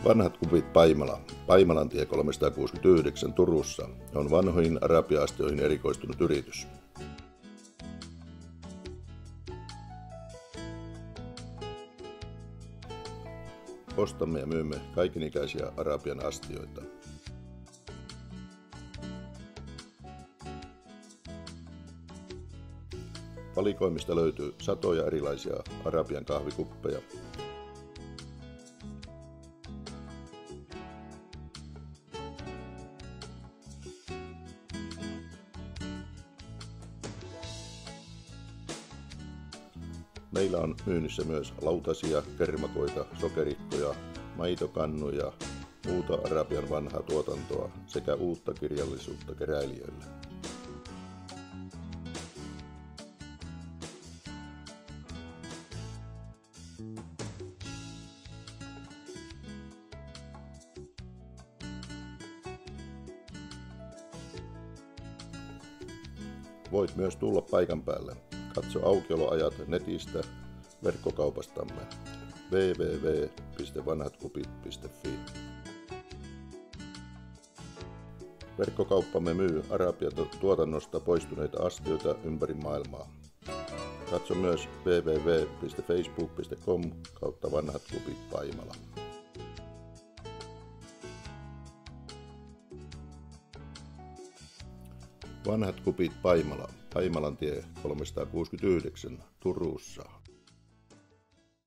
Vanhat kupit Paimala. Paimalantie 369 Turussa on vanhoihin arabia-astioihin erikoistunut yritys. Ostamme ja myymme kaikenikäisiä arabian astioita. Valikoimista löytyy satoja erilaisia arabian kahvikuppeja. Meillä on myynnissä myös lautasia, kermakoita, sokerikkoja, maitokannuja, muuta arabian vanhaa tuotantoa sekä uutta kirjallisuutta keräilijöille. Voit myös tulla paikan päälle. Katso aukioloajat netistä verkkokaupastamme www.vanhatkupit.fi. Verkkokauppamme myy arabian tuotannosta poistuneita astioita ympäri maailmaa. Katso myös www.facebook.com/vanhatkupit Paimala. Vanhat kupit Paimala. Paimalantie 369 Turussa.